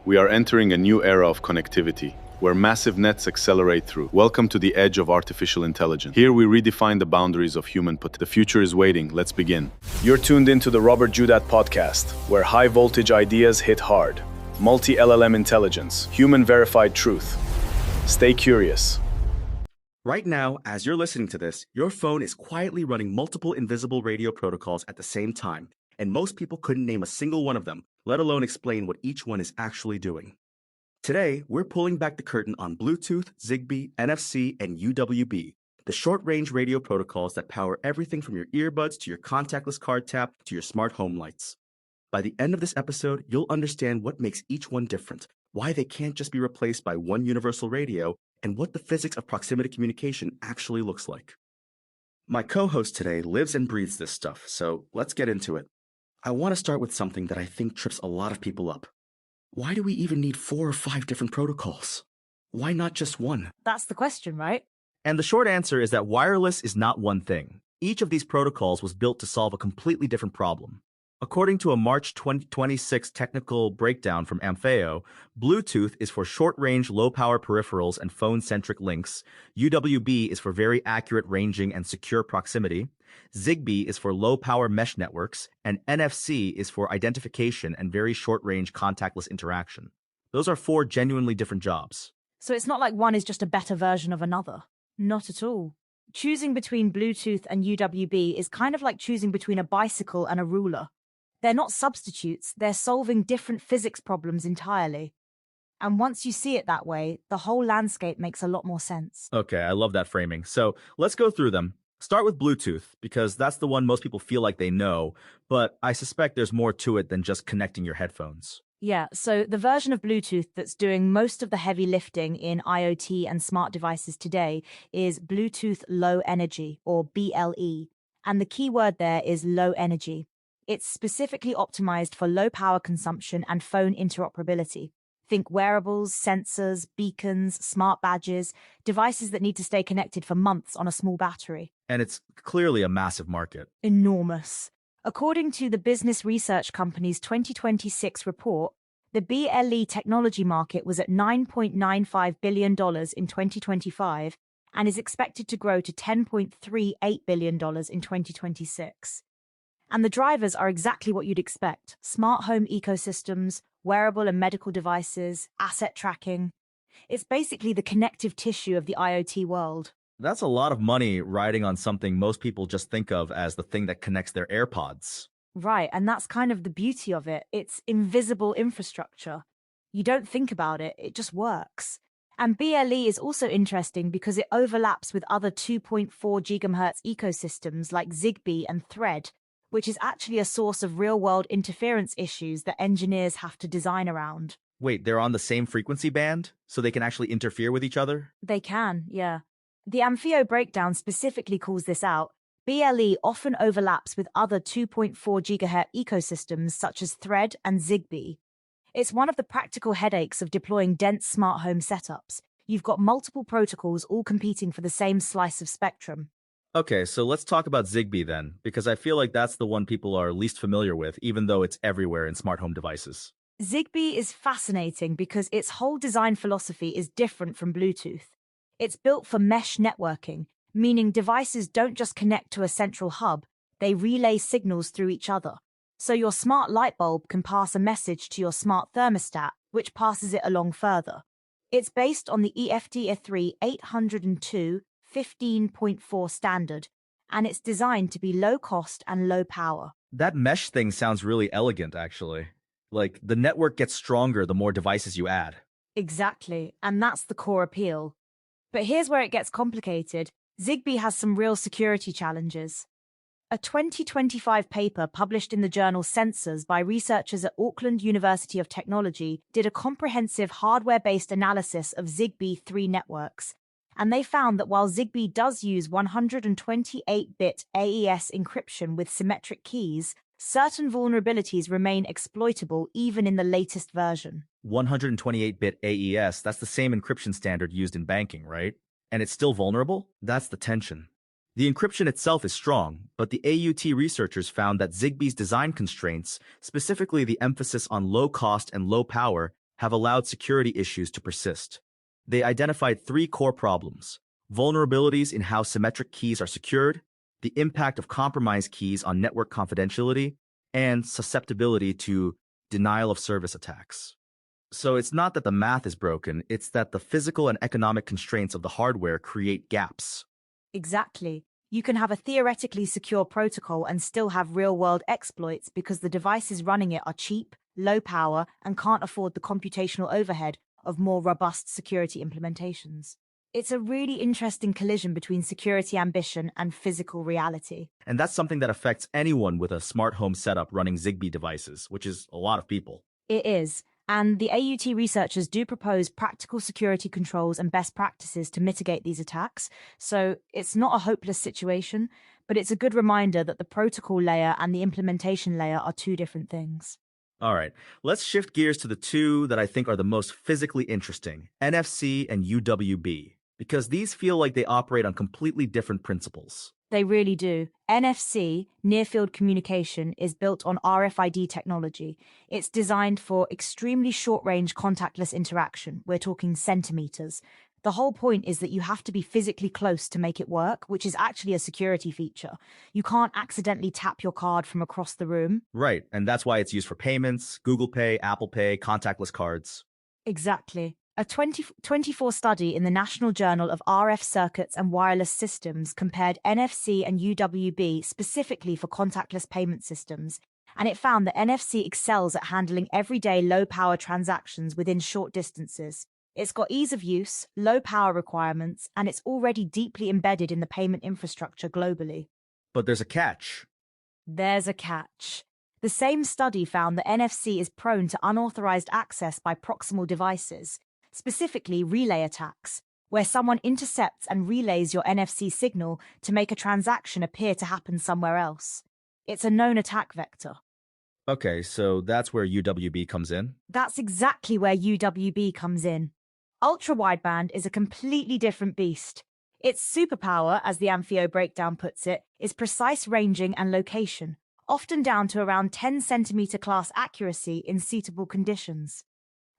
We are entering a new era of connectivity, where massive nets accelerate through. Welcome to the edge of artificial intelligence. Here we redefine the boundaries of human potential. The future is waiting. Let's begin. You're tuned into the Robert Joodat Podcast, where high-voltage ideas hit hard. Multi-LLM intelligence, human-verified truth. Stay curious. Right now, as you're listening to this, your phone is quietly running multiple invisible radio protocols at the same time, and most people couldn't name a single one of them, let alone explain what each one is actually doing. Today, we're pulling back the curtain on Bluetooth, Zigbee, NFC, and UWB, the short-range radio protocols that power everything from your earbuds to your contactless card tap to your smart home lights. By the end of this episode, you'll understand what makes each one different, why they can't just be replaced by one universal radio, and what the physics of proximity communication actually looks like. My co-host today lives and breathes this stuff, so let's get into it. I want to start with something that I think trips a lot of people up. Why do we even need 4 or 5 different protocols? Why not just one? That's the question, right? And the short answer is that wireless is not one thing. Each of these protocols was built to solve a completely different problem. According to a March 2026 technical breakdown from Ampheo, Bluetooth is for short-range, low-power peripherals and phone-centric links, UWB is for very accurate ranging and secure proximity, Zigbee is for low-power mesh networks, and NFC is for identification and very short-range contactless interaction. Those are 4 genuinely different jobs. So it's not like one is just a better version of another. Not at all. Choosing between Bluetooth and UWB is kind of like choosing between a bicycle and a ruler. They're not substitutes, they're solving different physics problems entirely. And once you see it that way, the whole landscape makes a lot more sense. Okay, I love that framing. So let's go through them. Start with Bluetooth, because that's the one most people feel like they know, but I suspect there's more to it than just connecting your headphones. Yeah, so the version of Bluetooth that's doing most of the heavy lifting in IoT and smart devices today is Bluetooth Low Energy, or BLE. And the key word there is low energy. It's specifically optimized for low power consumption and phone interoperability. Think wearables, sensors, beacons, smart badges, devices that need to stay connected for months on a small battery. And it's clearly a massive market. Enormous. According to the business research company's 2026 report, the BLE technology market was at $9.95 billion in 2025 and is expected to grow to $10.38 billion in 2026. And the drivers are exactly what you'd expect: smart home ecosystems, wearable and medical devices, asset tracking. It's basically the connective tissue of the IoT world. That's a lot of money riding on something most people just think of as the thing that connects their AirPods. Right, and that's kind of the beauty of it. It's invisible infrastructure. You don't think about it, it just works. And BLE is also interesting because it overlaps with other 2.4 GHz ecosystems like Zigbee and Thread, which is actually a source of real-world interference issues that engineers have to design around. Wait, they're on the same frequency band, so they can actually interfere with each other? They can, yeah. The Ampheo breakdown specifically calls this out. BLE often overlaps with other 2.4 GHz ecosystems such as Thread and Zigbee. It's one of the practical headaches of deploying dense smart home setups. You've got multiple protocols all competing for the same slice of spectrum. Okay, so let's talk about Zigbee then, because I feel like that's the one people are least familiar with, even though it's everywhere in smart home devices. Zigbee is fascinating because its whole design philosophy is different from Bluetooth. It's built for mesh networking, meaning devices don't just connect to a central hub, they relay signals through each other. So your smart light bulb can pass a message to your smart thermostat, which passes it along further. It's based on the EFD-A3 802 15.4 standard, and it's designed to be low cost and low power. That mesh thing sounds really elegant, actually. Like, the network gets stronger the more devices you add. Exactly, and that's the core appeal. But here's where it gets complicated. Zigbee has some real security challenges. A 2025 paper published in the journal Sensors by researchers at Auckland University of Technology did a comprehensive hardware-based analysis of Zigbee 3 networks, and they found that while Zigbee does use 128-bit AES encryption with symmetric keys, certain vulnerabilities remain exploitable even in the latest version. 128-bit AES, that's the same encryption standard used in banking, right? And it's still vulnerable? That's the tension. The encryption itself is strong, but the AUT researchers found that Zigbee's design constraints, specifically the emphasis on low cost and low power, have allowed security issues to persist. They identified three core problems: vulnerabilities in how symmetric keys are secured, the impact of compromised keys on network confidentiality, and susceptibility to denial of service attacks. So it's not that the math is broken, it's that the physical and economic constraints of the hardware create gaps. Exactly. You can have a theoretically secure protocol and still have real-world exploits because the devices running it are cheap, low power, and can't afford the computational overhead of more robust security implementations. It's a really interesting collision between security ambition and physical reality. And that's something that affects anyone with a smart home setup running Zigbee devices, which is a lot of people. It is. And the AUT researchers do propose practical security controls and best practices to mitigate these attacks. So it's not a hopeless situation, but it's a good reminder that the protocol layer and the implementation layer are two different things. All right, let's shift gears to the two that I think are the most physically interesting, NFC and UWB, because these feel like they operate on completely different principles. They really do. NFC, near-field communication, is built on RFID technology. It's designed for extremely short-range contactless interaction. We're talking centimeters. The whole point is that you have to be physically close to make it work, which is actually a security feature. You can't accidentally tap your card from across the room. Right, and that's why it's used for payments, Google Pay, Apple Pay, contactless cards. Exactly. A 2024 study in the National Journal of RF Circuits and Wireless Systems compared NFC and UWB specifically for contactless payment systems, and it found that NFC excels at handling everyday low-power transactions within short distances. It's got ease of use, low power requirements, and it's already deeply embedded in the payment infrastructure globally. But there's a catch. There's a catch. The same study found that NFC is prone to unauthorized access by proximal devices, specifically relay attacks, where someone intercepts and relays your NFC signal to make a transaction appear to happen somewhere else. It's a known attack vector. Okay, so that's where UWB comes in? That's exactly where UWB comes in. Ultra-wideband is a completely different beast. Its superpower, as the Amphio breakdown puts it, is precise ranging and location, often down to around 10 centimeter class accuracy in suitable conditions.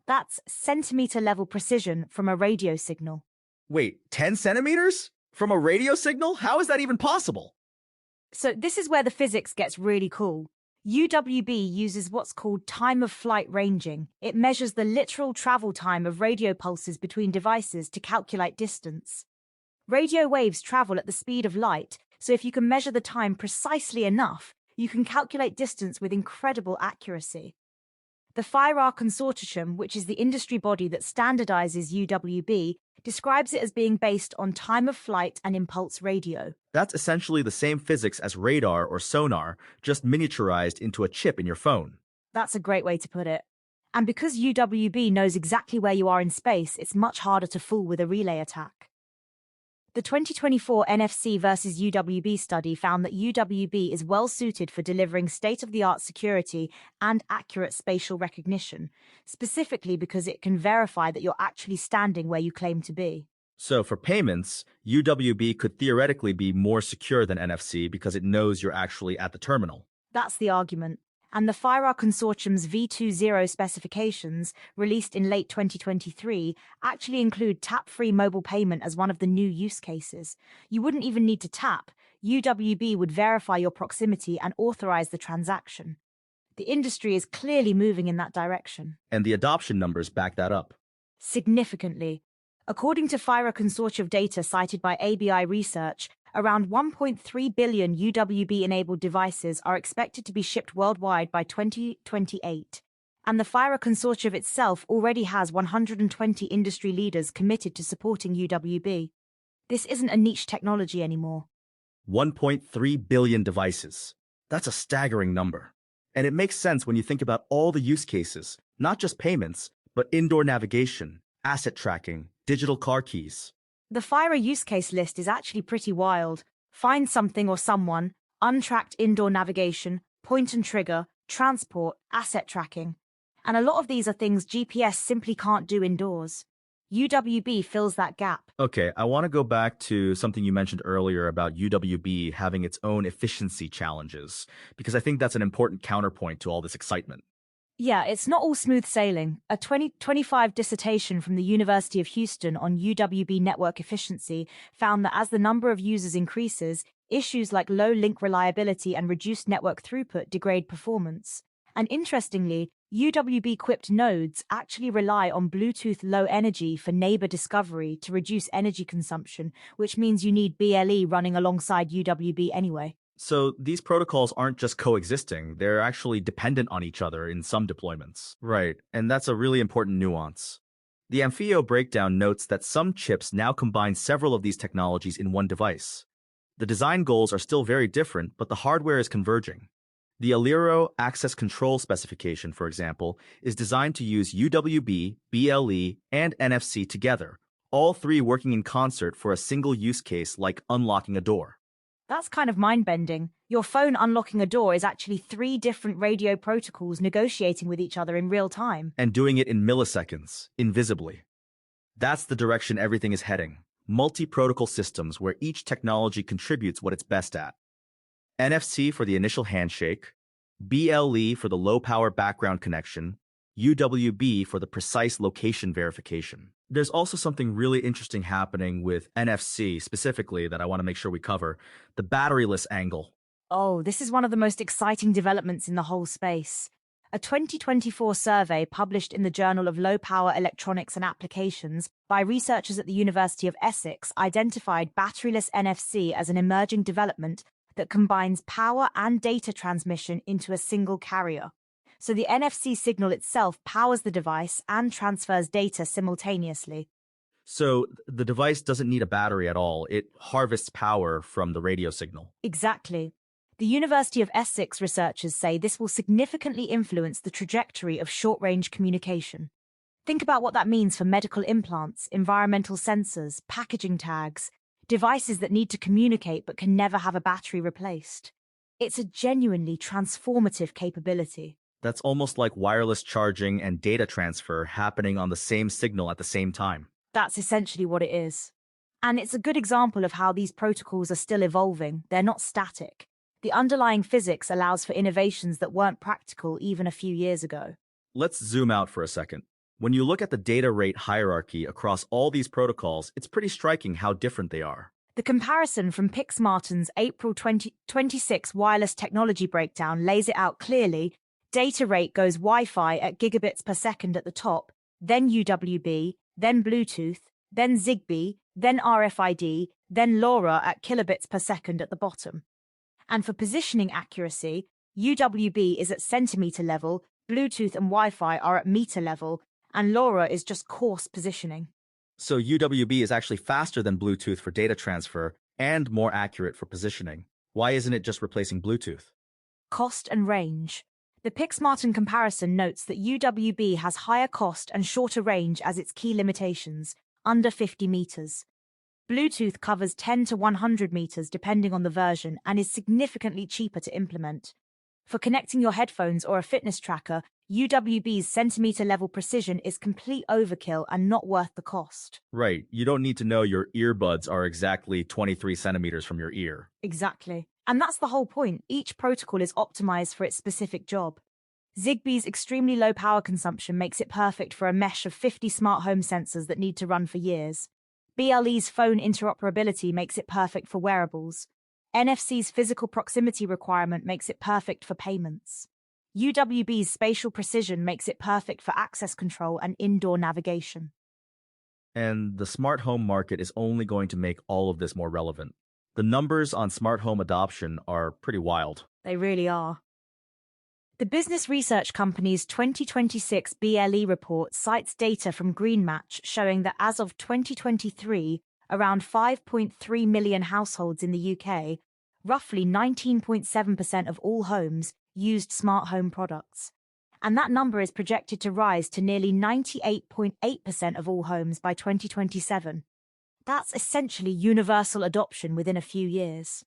That's centimeter-level precision from a radio signal. Wait, 10 centimeters? From a radio signal? How is that even possible? So this is where the physics gets really cool. UWB uses what's called time-of-flight ranging. It measures the literal travel time of radio pulses between devices to calculate distance. Radio waves travel at the speed of light, so if you can measure the time precisely enough, you can calculate distance with incredible accuracy. The FIRA Consortium, which is the industry body that standardizes UWB, describes it as being based on time-of-flight and impulse radio. That's essentially the same physics as radar or sonar, just miniaturized into a chip in your phone. That's a great way to put it. And because UWB knows exactly where you are in space, it's much harder to fool with a relay attack. The 2024 NFC versus UWB study found that UWB is well suited for delivering state-of-the-art security and accurate spatial recognition, specifically because it can verify that you're actually standing where you claim to be. So for payments, UWB could theoretically be more secure than NFC because it knows you're actually at the terminal. That's the argument. And the FIRA Consortium's V20 specifications, released in late 2023, actually include tap-free mobile payment as one of the new use cases. You wouldn't even need to tap. UWB would verify your proximity and authorize the transaction. The industry is clearly moving in that direction. And the adoption numbers back that up. Significantly. According to FIRA Consortium data cited by ABI Research, around 1.3 billion UWB-enabled devices are expected to be shipped worldwide by 2028, and the FIRA Consortium itself already has 120 industry leaders committed to supporting UWB. This isn't a niche technology anymore. 1.3 billion devices. That's a staggering number. And it makes sense when you think about all the use cases, not just payments, but indoor navigation, asset tracking, digital car keys. The FIRA use case list is actually pretty wild. Find something or someone, untracked indoor navigation, point and trigger, transport, asset tracking. And a lot of these are things GPS simply can't do indoors. UWB fills that gap. Okay, I want to go back to something you mentioned earlier about UWB having its own efficiency challenges, because I think that's an important counterpoint to all this excitement. Yeah, it's not all smooth sailing. A 2025 dissertation from the University of Houston on UWB network efficiency found that as the number of users increases, issues like low link reliability and reduced network throughput degrade performance. And interestingly, UWB-equipped nodes actually rely on Bluetooth Low Energy for neighbor discovery to reduce energy consumption, which means you need BLE running alongside UWB anyway. So these protocols aren't just coexisting, they're actually dependent on each other in some deployments. Right, and that's a really important nuance. The Amphio breakdown notes that some chips now combine several of these technologies in one device. The design goals are still very different, but the hardware is converging. The Aliro access control specification, for example, is designed to use UWB, BLE, and NFC together, all three working in concert for a single use case like unlocking a door. That's kind of mind-bending. Your phone unlocking a door is actually 3 different radio protocols negotiating with each other in real time. And doing it in milliseconds, invisibly. That's the direction everything is heading. Multi-protocol systems where each technology contributes what it's best at. NFC for the initial handshake, BLE for the low-power background connection, UWB for the precise location verification. There's also something really interesting happening with NFC specifically that I want to make sure we cover, the batteryless angle. Oh, this is one of the most exciting developments in the whole space. A 2024 survey published in the Journal of Low Power Electronics and Applications by researchers at the University of Essex identified batteryless NFC as an emerging development that combines power and data transmission into a single carrier. So the NFC signal itself powers the device and transfers data simultaneously. So the device doesn't need a battery at all. It harvests power from the radio signal. Exactly. The University of Essex researchers say this will significantly influence the trajectory of short-range communication. Think about what that means for medical implants, environmental sensors, packaging tags, devices that need to communicate but can never have a battery replaced. It's a genuinely transformative capability. That's almost like wireless charging and data transfer happening on the same signal at the same time. That's essentially what it is. And it's a good example of how these protocols are still evolving. They're not static. The underlying physics allows for innovations that weren't practical even a few years ago. Let's zoom out for a second. When you look at the data rate hierarchy across all these protocols, it's pretty striking how different they are. The comparison from Pixmartin's April 2026 wireless technology breakdown lays it out clearly. Data rate goes Wi-Fi at gigabits per second at the top, then UWB, then Bluetooth, then Zigbee, then RFID, then LoRa at kilobits per second at the bottom. And for positioning accuracy, UWB is at centimeter level, Bluetooth and Wi-Fi are at meter level, and LoRa is just coarse positioning. So UWB is actually faster than Bluetooth for data transfer and more accurate for positioning. Why isn't it just replacing Bluetooth? Cost and range. The Pixmartin comparison notes that UWB has higher cost and shorter range as its key limitations, under 50 meters. Bluetooth covers 10 to 100 meters depending on the version and is significantly cheaper to implement. For connecting your headphones or a fitness tracker, UWB's centimeter-level precision is complete overkill and not worth the cost. Right. You don't need to know your earbuds are exactly 23 centimeters from your ear. Exactly. And that's the whole point. Each protocol is optimized for its specific job. Zigbee's extremely low power consumption makes it perfect for a mesh of 50 smart home sensors that need to run for years. BLE's phone interoperability makes it perfect for wearables. NFC's physical proximity requirement makes it perfect for payments. UWB's spatial precision makes it perfect for access control and indoor navigation. And the smart home market is only going to make all of this more relevant. The numbers on smart home adoption are pretty wild. They really are. The business research company's 2026 BLE report cites data from GreenMatch showing that as of 2023, around 5.3 million households in the UK, roughly 19.7% of all homes, used smart home products. And that number is projected to rise to nearly 98.8% of all homes by 2027. That's essentially universal adoption within a few years.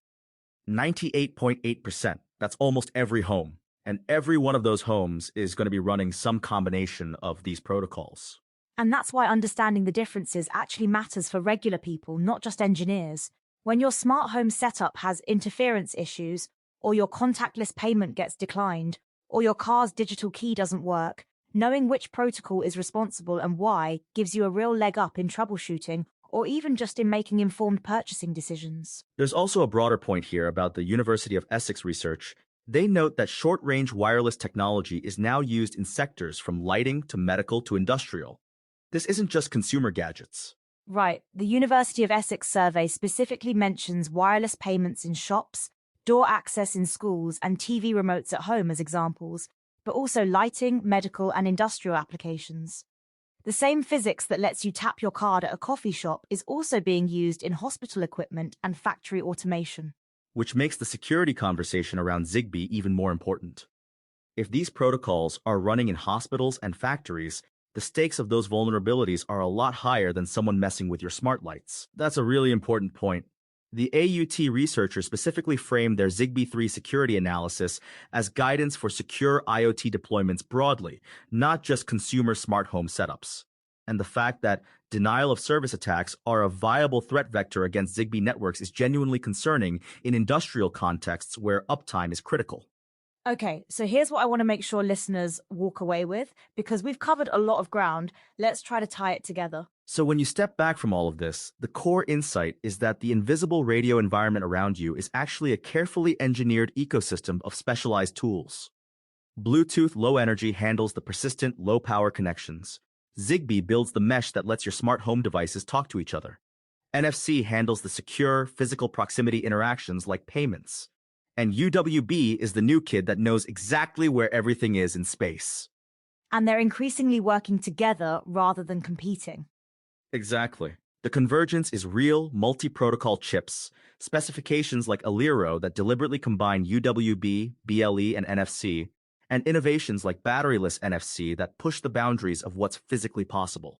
98.8%. That's almost every home. And every one of those homes is going to be running some combination of these protocols. And that's why understanding the differences actually matters for regular people, not just engineers. When your smart home setup has interference issues, or your contactless payment gets declined, or your car's digital key doesn't work, knowing which protocol is responsible and why gives you a real leg up in troubleshooting or even just in making informed purchasing decisions. There's also a broader point here about the University of Essex research. They note that short-range wireless technology is now used in sectors from lighting to medical to industrial. This isn't just consumer gadgets. Right. The University of Essex survey specifically mentions wireless payments in shops, door access in schools, and TV remotes at home as examples, but also lighting, medical, and industrial applications. The same physics that lets you tap your card at a coffee shop is also being used in hospital equipment and factory automation. Which makes the security conversation around Zigbee even more important. If these protocols are running in hospitals and factories, the stakes of those vulnerabilities are a lot higher than someone messing with your smart lights. That's a really important point. The AUT researchers specifically framed their Zigbee 3 security analysis as guidance for secure IoT deployments broadly, not just consumer smart home setups. And the fact that denial of service attacks are a viable threat vector against Zigbee networks is genuinely concerning in industrial contexts where uptime is critical. Okay, so here's what I want to make sure listeners walk away with, because we've covered a lot of ground. Let's try to tie it together. So when you step back from all of this, the core insight is that the invisible radio environment around you is actually a carefully engineered ecosystem of specialized tools. Bluetooth Low Energy handles the persistent low-power connections. Zigbee builds the mesh that lets your smart home devices talk to each other. NFC handles the secure, physical proximity interactions like payments. And UWB is the new kid that knows exactly where everything is in space. And they're increasingly working together rather than competing. Exactly. The convergence is real, multi-protocol chips, specifications like Aliro that deliberately combine UWB, BLE, and NFC, and innovations like batteryless NFC that push the boundaries of what's physically possible.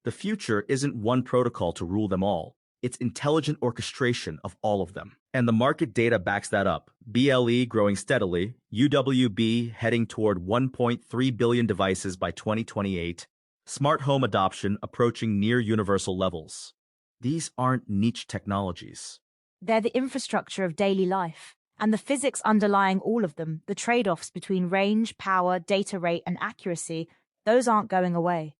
The future isn't one protocol to rule them all. It's intelligent orchestration of all of them. And the market data backs that up. BLE growing steadily, UWB heading toward 1.3 billion devices by 2028, smart home adoption approaching near universal levels. These aren't niche technologies. They're the infrastructure of daily life. And the physics underlying all of them, the trade-offs between range, power, data rate, and accuracy, those aren't going away.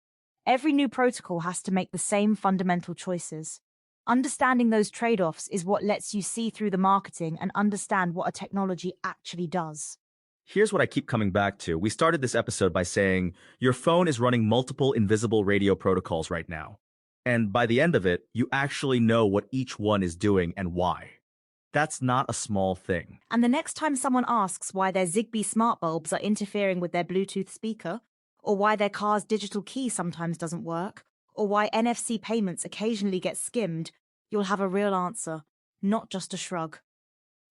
Every new protocol has to make the same fundamental choices. Understanding those trade-offs is what lets you see through the marketing and understand what a technology actually does. Here's what I keep coming back to. We started this episode by saying, your phone is running multiple invisible radio protocols right now. And by the end of it, you actually know what each one is doing and why. That's not a small thing. And the next time someone asks why their Zigbee smart bulbs are interfering with their Bluetooth speaker, or why their car's digital key sometimes doesn't work, or why NFC payments occasionally get skimmed, you'll have a real answer, not just a shrug.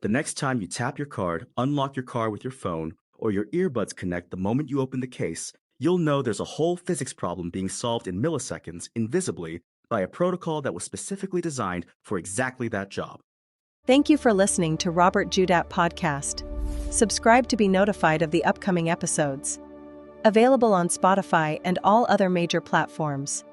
The next time you tap your card, unlock your car with your phone, or your earbuds connect the moment you open the case, you'll know there's a whole physics problem being solved in milliseconds, invisibly, by a protocol that was specifically designed for exactly that job. Thank you for listening to Robert Joodat Podcast. Subscribe to be notified of the upcoming episodes. Available on Spotify and all other major platforms.